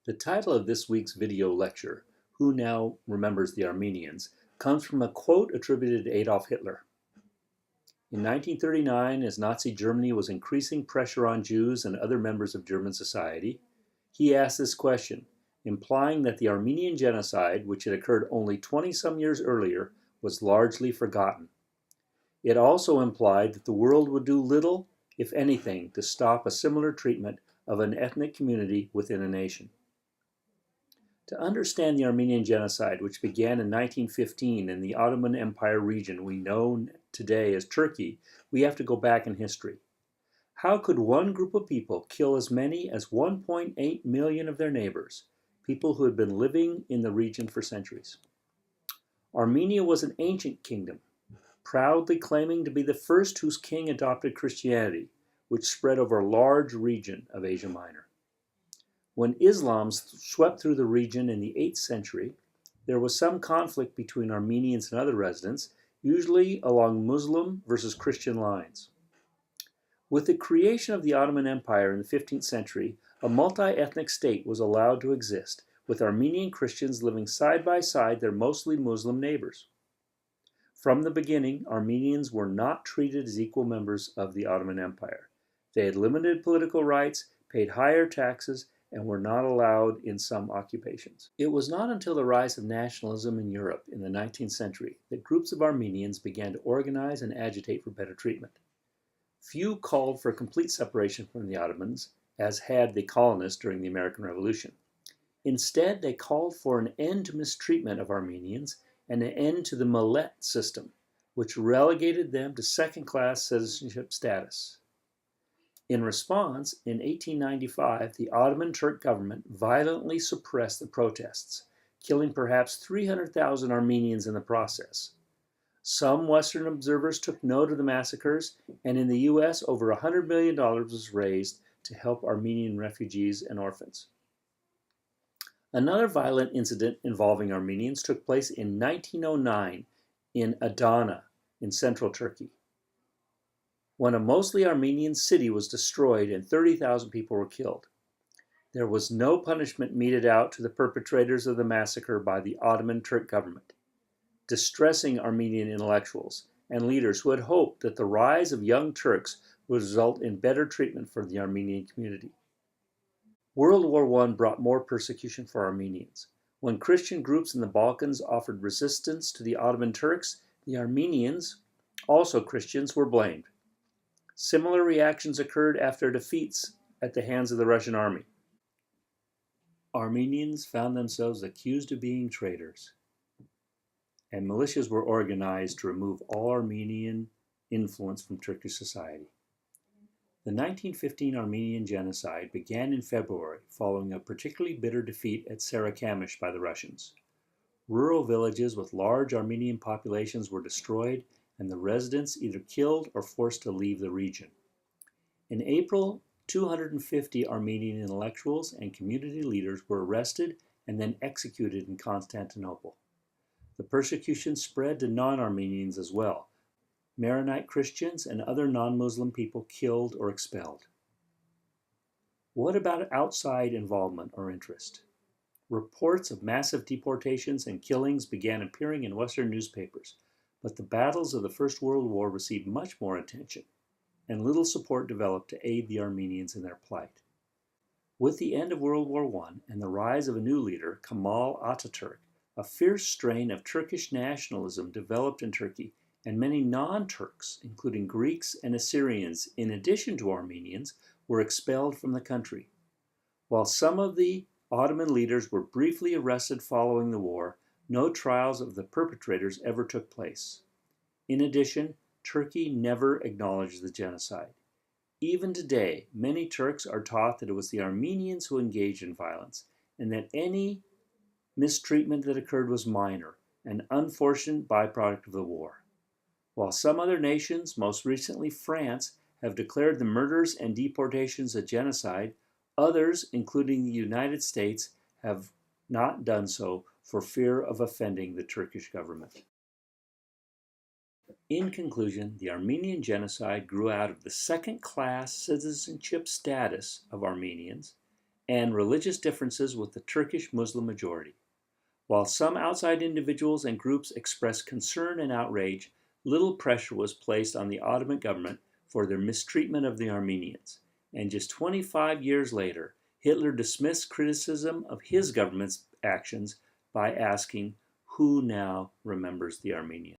The title of this week's video lecture, Who Now Remembers the Armenians, comes from a quote attributed to Adolf Hitler. In 1939, as Nazi Germany was increasing pressure on Jews and other members of German society, he asked this question, implying that the Armenian Genocide, which had occurred only 20-some years earlier, was largely forgotten. It also implied that the world would do little, if anything, to stop a similar treatment of an ethnic community within a nation. To understand the Armenian Genocide, which began in 1915 in the Ottoman Empire region we know today as Turkey, we have to go back in history. How could one group of people kill as many as 1.8 million of their neighbors, people who had been living in the region for centuries? Armenia was an ancient kingdom, proudly claiming to be the first whose king adopted Christianity, which spread over a large region of Asia Minor. When Islam swept through the region in the 8th century, there was some conflict between Armenians and other residents, usually along Muslim versus Christian lines. With the creation of the Ottoman Empire in the 15th century, a multi-ethnic state was allowed to exist, with Armenian Christians living side by side their mostly Muslim neighbors. From the beginning, Armenians were not treated as equal members of the Ottoman Empire. They had limited political rights, paid higher taxes, and were not allowed in some occupations. It was not until the rise of nationalism in Europe in the 19th century that groups of Armenians began to organize and agitate for better treatment. Few called for complete separation from the Ottomans, as had the colonists during the American Revolution. Instead, they called for an end to mistreatment of Armenians and an end to the millet system, which relegated them to second-class citizenship status. In response, in 1895, the Ottoman Turk government violently suppressed the protests, killing perhaps 300,000 Armenians in the process. Some Western observers took note of the massacres, and in the U.S., over $100 million was raised to help Armenian refugees and orphans. Another violent incident involving Armenians took place in 1909 in Adana, in central Turkey, when a mostly Armenian city was destroyed and 30,000 people were killed. There was no punishment meted out to the perpetrators of the massacre by the Ottoman Turk government, distressing Armenian intellectuals and leaders who had hoped that the rise of young Turks would result in better treatment for the Armenian community. World War I brought more persecution for Armenians. When Christian groups in the Balkans offered resistance to the Ottoman Turks, the Armenians, also Christians, were blamed. Similar reactions occurred after defeats at the hands of the Russian army. Armenians found themselves accused of being traitors, and militias were organized to remove all Armenian influence from Turkish society. The 1915 Armenian Genocide began in February following a particularly bitter defeat at Sarikamish by the Russians. Rural villages with large Armenian populations were destroyed, and the residents either killed or forced to leave the region. In April, 250 Armenian intellectuals and community leaders were arrested and then executed in Constantinople. The persecution spread to non-Armenians as well. Maronite Christians and other non-Muslim people killed or expelled. What about outside involvement or interest? Reports of massive deportations and killings began appearing in Western newspapers, but the battles of the First World War received much more attention, and little support developed to aid the Armenians in their plight. With the end of World War I and the rise of a new leader, Kemal Ataturk, a fierce strain of Turkish nationalism developed in Turkey, and many non-Turks, including Greeks and Assyrians, in addition to Armenians, were expelled from the country. While some of the Ottoman leaders were briefly arrested following the war, no trials of the perpetrators ever took place. In addition, Turkey never acknowledged the genocide. Even today, many Turks are taught that it was the Armenians who engaged in violence, and that any mistreatment that occurred was minor, an unfortunate byproduct of the war. While some other nations, most recently France, have declared the murders and deportations a genocide, others, including the United States, have not done so for fear of offending the Turkish government. In conclusion, the Armenian Genocide grew out of the second-class citizenship status of Armenians and religious differences with the Turkish Muslim majority. While some outside individuals and groups expressed concern and outrage, little pressure was placed on the Ottoman government for their mistreatment of the Armenians. And just 25 years later, Hitler dismissed criticism of his government's actions by asking, "Who now remembers the Armenians?"